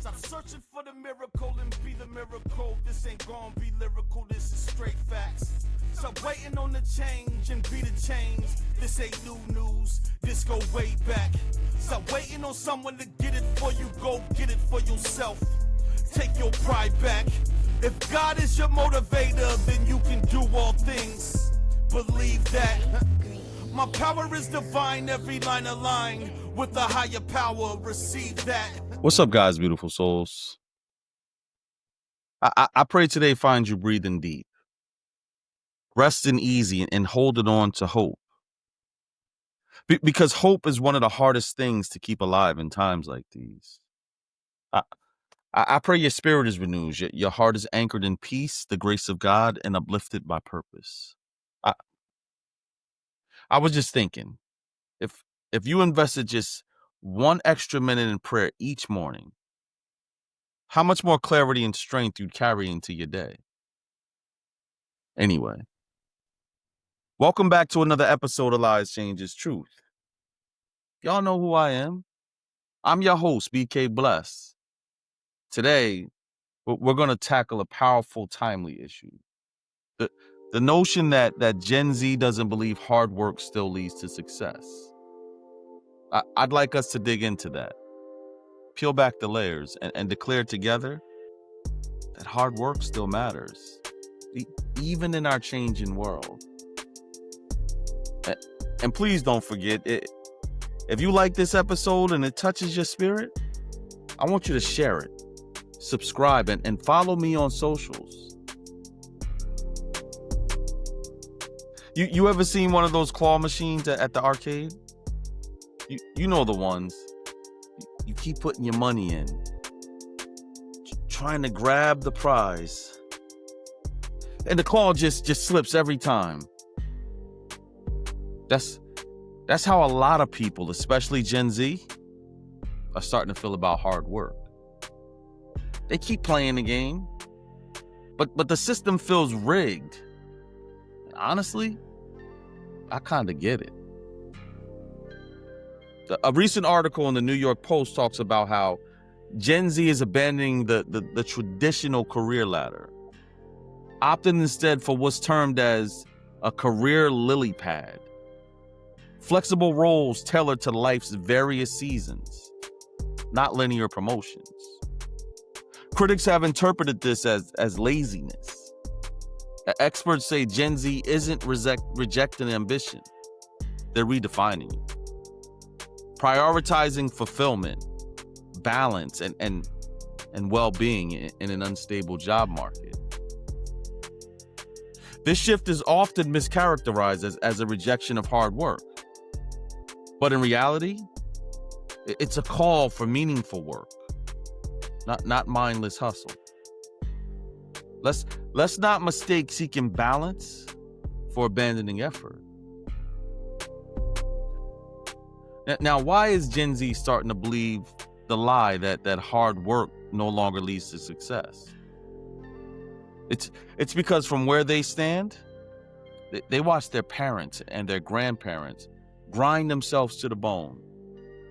Stop searching for the miracle and be the miracle. This ain't gonna be lyrical, this is straight facts. Stop waiting on the change and be the change. This ain't new news, this go way back. Stop waiting on someone to get it for you, go get it for yourself. Take your pride back. If God is your motivator, then you can do all things. Believe that. My power is divine, every line aligned with a higher power. Receive that. What's up, guys, beautiful souls? I pray today finds you breathing deep, resting easy, and holding on to hope. Because hope is one of the hardest things to keep alive in times like these. I pray your spirit is renewed, your heart is anchored in peace, the grace of God, and uplifted by purpose. I was just thinking, if you invested just 1 extra minute in prayer each morning, how much more clarity and strength you'd carry into your day. Anyway, welcome back to another episode of Lies Changes Truth. Y'all know who I am. I'm your host, BK Bless. Today, we're going to tackle a powerful, timely issue. The notion that Gen Z doesn't believe hard work still leads to success. I'd like us to dig into that, peel back the layers, and declare together that hard work still matters, even in our changing world. And please don't forget, if you like this episode and it touches your spirit, I want you to share it, subscribe, and follow me on socials. You ever seen one of those claw machines at the arcade? You know the ones. You keep putting your money in, trying to grab the prize, and the claw just slips every time. That's how a lot of people, especially Gen Z, are starting to feel about hard work. They keep playing the game, but the system feels rigged. Honestly, I kind of get it. A recent article in the New York Post talks about how Gen Z is abandoning the traditional career ladder, opting instead for what's termed as a career lily pad. Flexible roles tailored to life's various seasons, not linear promotions. Critics have interpreted this as laziness. Experts say Gen Z isn't rejecting ambition, they're redefining it. Prioritizing fulfillment, balance, and well-being in an unstable job market. This shift is often mischaracterized as a rejection of hard work. But in reality, it's a call for meaningful work, not mindless hustle. Let's not mistake seeking balance for abandoning effort. Now, why is Gen Z starting to believe the lie that hard work no longer leads to success? It's because from where they stand, they watch their parents and their grandparents grind themselves to the bone,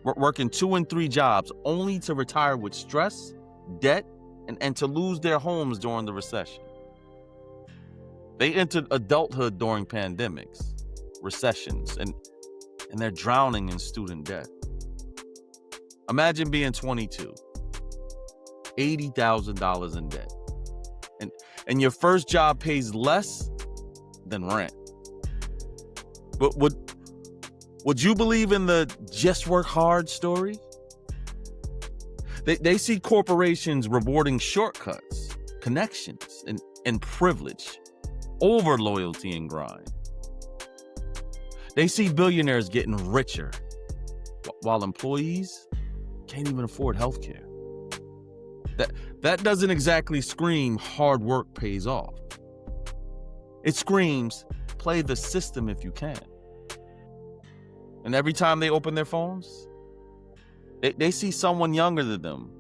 working 2 and 3 jobs only to retire with stress, debt, and to lose their homes during the recession. They entered adulthood during pandemics, recessions, and they're drowning in student debt. Imagine being 22, $80,000 in debt, and your first job pays less than rent. But would you believe in the just work hard story? They see corporations rewarding shortcuts, connections, and privilege over loyalty and grind. They see billionaires getting richer while employees can't even afford healthcare. That doesn't exactly scream hard work pays off. It screams play the system if you can. And every time they open their phones, they see someone younger than them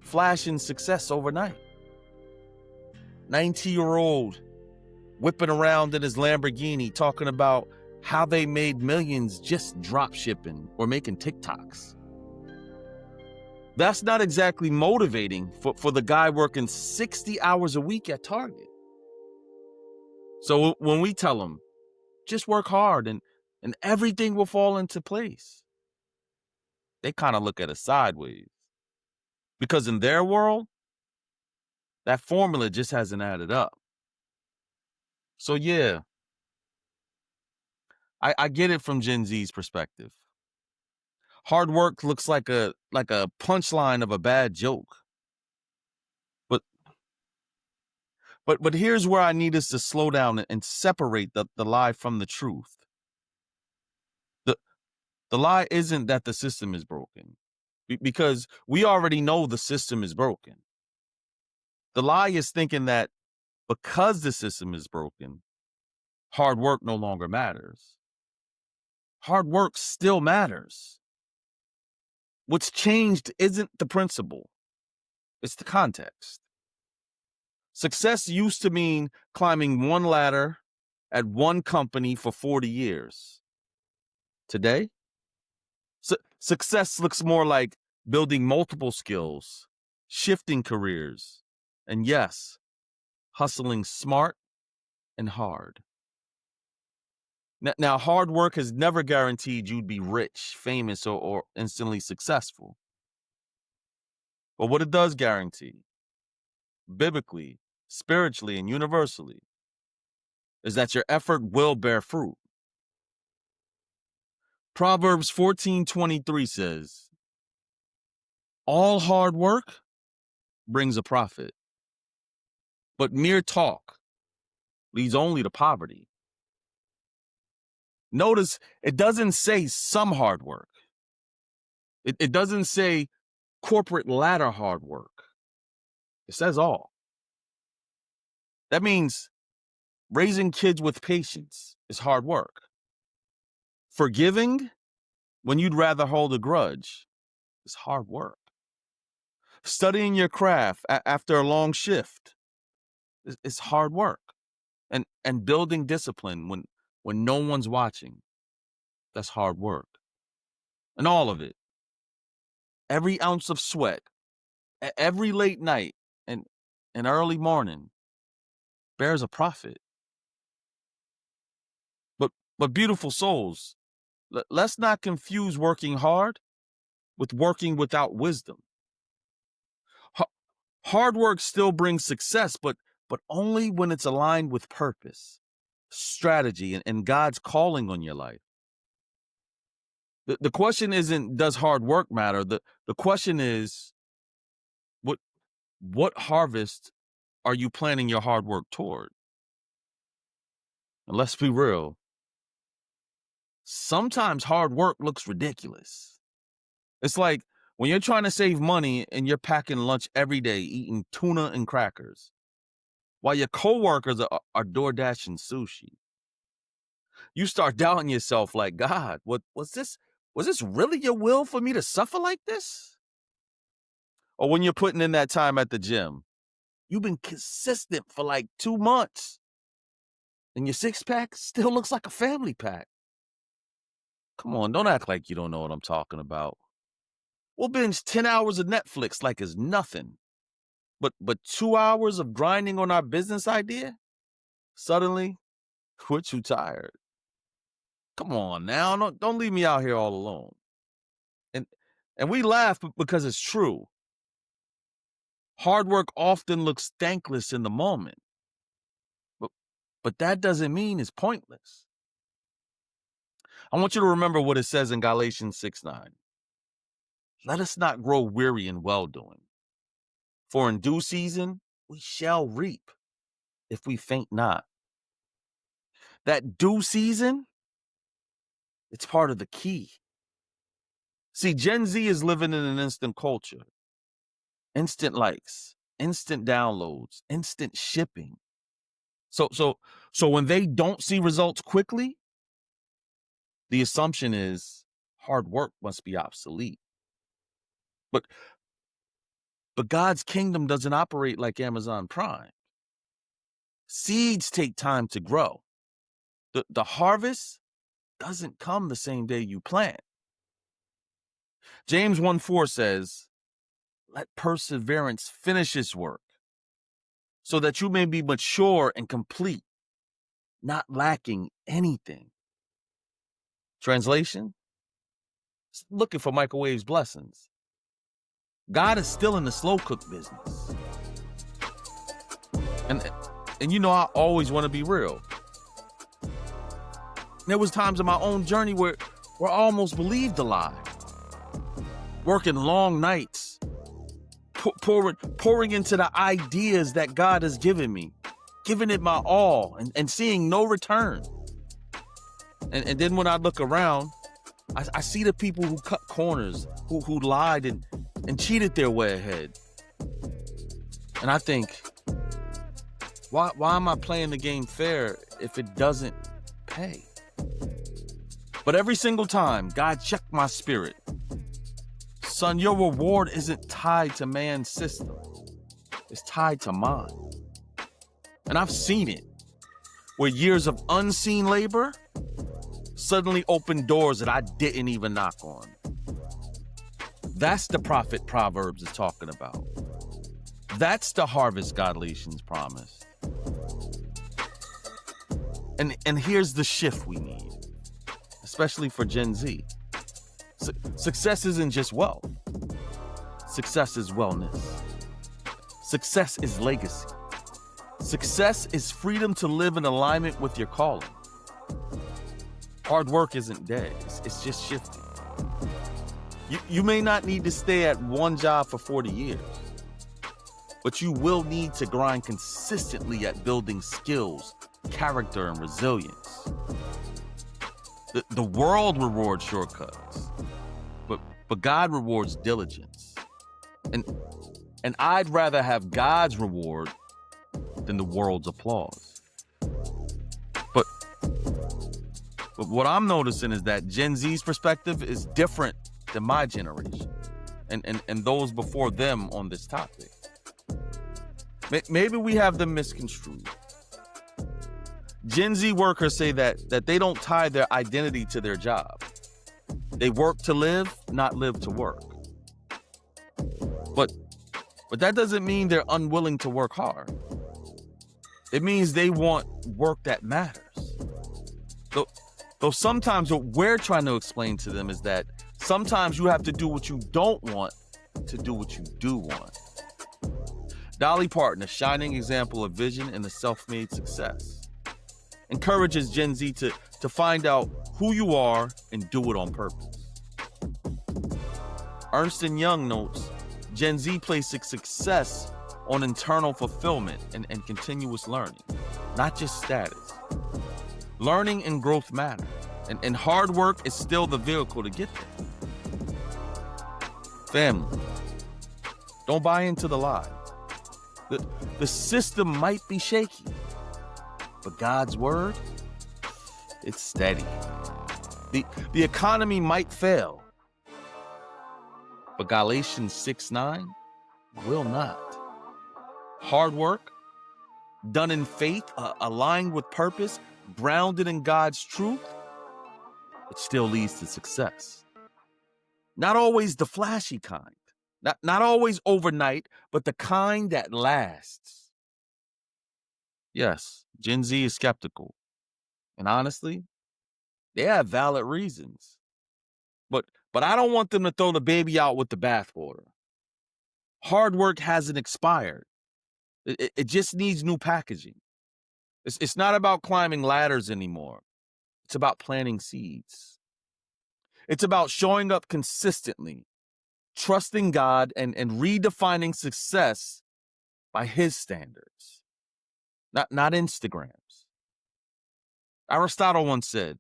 flashing success overnight. 90-year-old whipping around in his Lamborghini talking about how they made millions just drop shipping or making TikToks. That's not exactly motivating for the guy working 60 hours a week at Target. So when we tell him, just work hard and everything will fall into place, they kind of look at us sideways. Because in their world, that formula just hasn't added up. So yeah, I get it from Gen Z's perspective. Hard work looks like a punchline of a bad joke. But here's where I need us to slow down and separate the lie from the truth. The lie isn't that the system is broken, because we already know the system is broken. The lie is thinking that because the system is broken, hard work no longer matters. Hard work still matters. What's changed isn't the principle, it's the context. Success used to mean climbing one ladder at one company for 40 years. Today, success looks more like building multiple skills, shifting careers, and yes, hustling smart and hard. Now, hard work has never guaranteed you'd be rich, famous, or instantly successful. But what it does guarantee, biblically, spiritually, and universally, is that your effort will bear fruit. Proverbs 14:23 says, all hard work brings a profit, but mere talk leads only to poverty. Notice it doesn't say some hard work. It doesn't say corporate ladder hard work. It says all. That means raising kids with patience is hard work. Forgiving when you'd rather hold a grudge is hard work. Studying your craft after a long shift is hard work. And building discipline when no one's watching, that's hard work. And all of it, every ounce of sweat, every late night and early morning bears a profit. But beautiful souls, let's not confuse working hard with working without wisdom. Hard work still brings success, but only when it's aligned with purpose, strategy, and God's calling on your life. The question isn't, does hard work matter? The question is, what harvest are you planning your hard work toward? And let's be real. Sometimes hard work looks ridiculous. It's like when you're trying to save money and you're packing lunch every day, eating tuna and crackers, while your coworkers are door dashing sushi. You start doubting yourself like, God, was this really your will for me to suffer like this? Or when you're putting in that time at the gym, you've been consistent for like 2 months, and your six-pack still looks like a family pack. Come on, don't act like you don't know what I'm talking about. We'll binge 10 hours of Netflix like it's nothing. But 2 hours of grinding on our business idea? Suddenly, we're too tired. Come on now, don't leave me out here all alone. And we laugh because it's true. Hard work often looks thankless in the moment. But that doesn't mean it's pointless. I want you to remember what it says in Galatians 6:9. Let us not grow weary in well-doing, for in due season we shall reap if we faint not. That due season, it's part of the key. See, Gen Z is living in an instant culture. Instant likes, instant downloads, instant shipping. So when they don't see results quickly, the assumption is hard work must be obsolete. But God's kingdom doesn't operate like Amazon Prime. Seeds take time to grow. The harvest doesn't come the same day you plant. James 1:4 says, let perseverance finish its work, so that you may be mature and complete, not lacking anything. Translation? Looking for microwaves blessings. God is still in the slow cook business. And you know, I always want to be real. There was times in my own journey where I almost believed the lie. Working long nights, pouring into the ideas that God has given me, giving it my all and seeing no return. And then when I look around, I see the people who cut corners, who lied and cheated their way ahead. And I think, why am I playing the game fair if it doesn't pay? But every single time, God checked my spirit. Son, your reward isn't tied to man's system. It's tied to mine. And I've seen it, where years of unseen labor suddenly opened doors that I didn't even knock on. That's the prophet Proverbs is talking about. That's the harvest Galatians promised. And here's the shift we need, especially for Gen Z. Success isn't just wealth. Success is wellness. Success is legacy. Success is freedom to live in alignment with your calling. Hard work isn't dead. It's just shifting. You may not need to stay at one job for 40 years, but you will need to grind consistently at building skills, character, and resilience. The world rewards shortcuts, but God rewards diligence. And I'd rather have God's reward than the world's applause. But what I'm noticing is that Gen Z's perspective is different than my generation and those before them on this topic. Maybe we have them misconstrued. Gen Z workers say that they don't tie their identity to their job. They work to live, not live to work. But that doesn't mean they're unwilling to work hard. It means they want work that matters. Though sometimes what we're trying to explain to them is that sometimes you have to do what you don't want to do what you do want. Dolly Parton, a shining example of vision and a self-made success, encourages Gen Z to find out who you are and do it on purpose. Ernst & Young notes, Gen Z places success on internal fulfillment and continuous learning, not just status. Learning and growth matter, and hard work is still the vehicle to get there. Family, don't buy into the lie. The system might be shaky, but God's word, it's steady. The economy might fail, but Galatians 6:9 will not. Hard work, done in faith, aligned with purpose, grounded in God's truth, it still leads to success. Not always the flashy kind, not always overnight, but the kind that lasts. Yes, Gen Z is skeptical. And honestly, they have valid reasons. But I don't want them to throw the baby out with the bathwater. Hard work hasn't expired. It just needs new packaging. It's not about climbing ladders anymore. It's about planting seeds. It's about showing up consistently, trusting God, and redefining success by His standards, not Instagram's. Aristotle once said,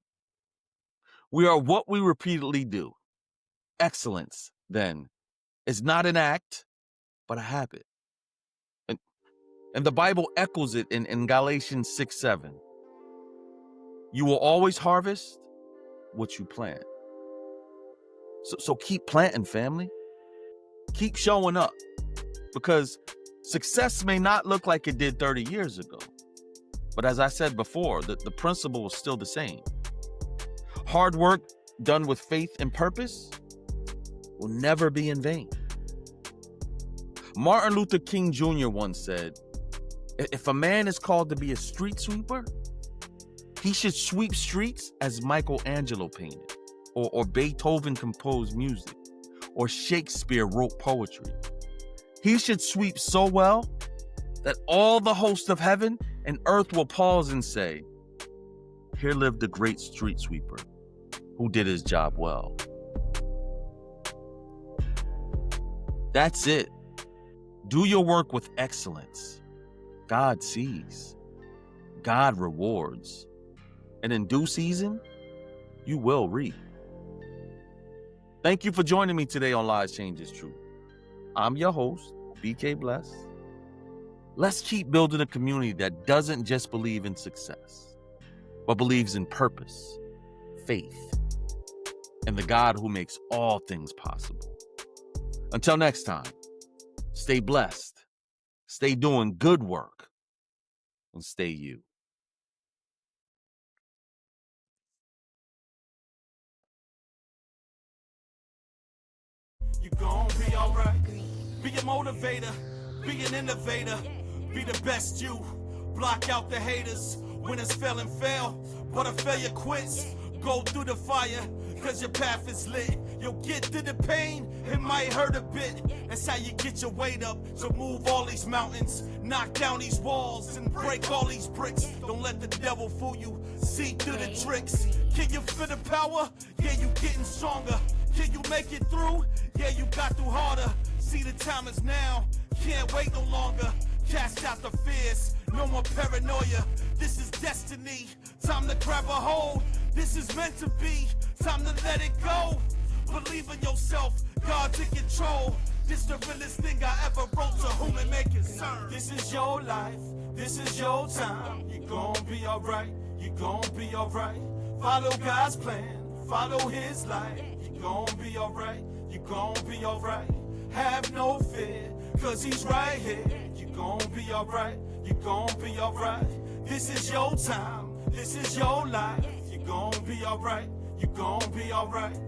"We are what we repeatedly do." Excellence, then, is not an act, but a habit. And the Bible echoes it in Galatians 6:7. You will always harvest what you plant. So keep planting, family. Keep showing up. Because success may not look like it did 30 years ago. But as I said before, the principle is still the same. Hard work done with faith and purpose will never be in vain. Martin Luther King Jr. once said, if a man is called to be a street sweeper, he should sweep streets as Michelangelo painted, or Beethoven composed music, or Shakespeare wrote poetry. He should sweep so well that all the hosts of heaven and earth will pause and say, here lived the great street sweeper who did his job well. That's it. Do your work with excellence. God sees. God rewards. And in due season, you will reap. Thank you for joining me today on Lies Changes Truth. I'm your host, BK Bless. Let's keep building a community that doesn't just believe in success, but believes in purpose, faith, and the God who makes all things possible. Until next time, stay blessed, stay doing good work, and stay you. You gon' be alright. Be a motivator, be an innovator, be the best you. Block out the haters. Winners fail and fail, but a failure quits. Go through the fire, cause your path is lit. You'll get through the pain, it might hurt a bit. That's how you get your weight up. So move all these mountains, knock down these walls, and break all these bricks. Don't let the devil fool you, see through the tricks. Can you feel the power? Yeah, you getting stronger. Can you make it through? Yeah, you got through harder. See, the time is now, can't wait no longer. Cast out the fears, no more paranoia. This is destiny, time to grab a hold. This is meant to be, time to let it go. Believe in yourself, God's in control. This the realest thing I ever wrote, to whom it may concern. This is your life, this is your time. You gon' be alright, you gon' be alright. Follow God's plan, follow his light. You gon' be alright, you gon' be alright. Have no fear, cause he's right here. You gon' be alright, you gon' be alright. This is your time, this is your life. You gon' be alright, you gon' be alright.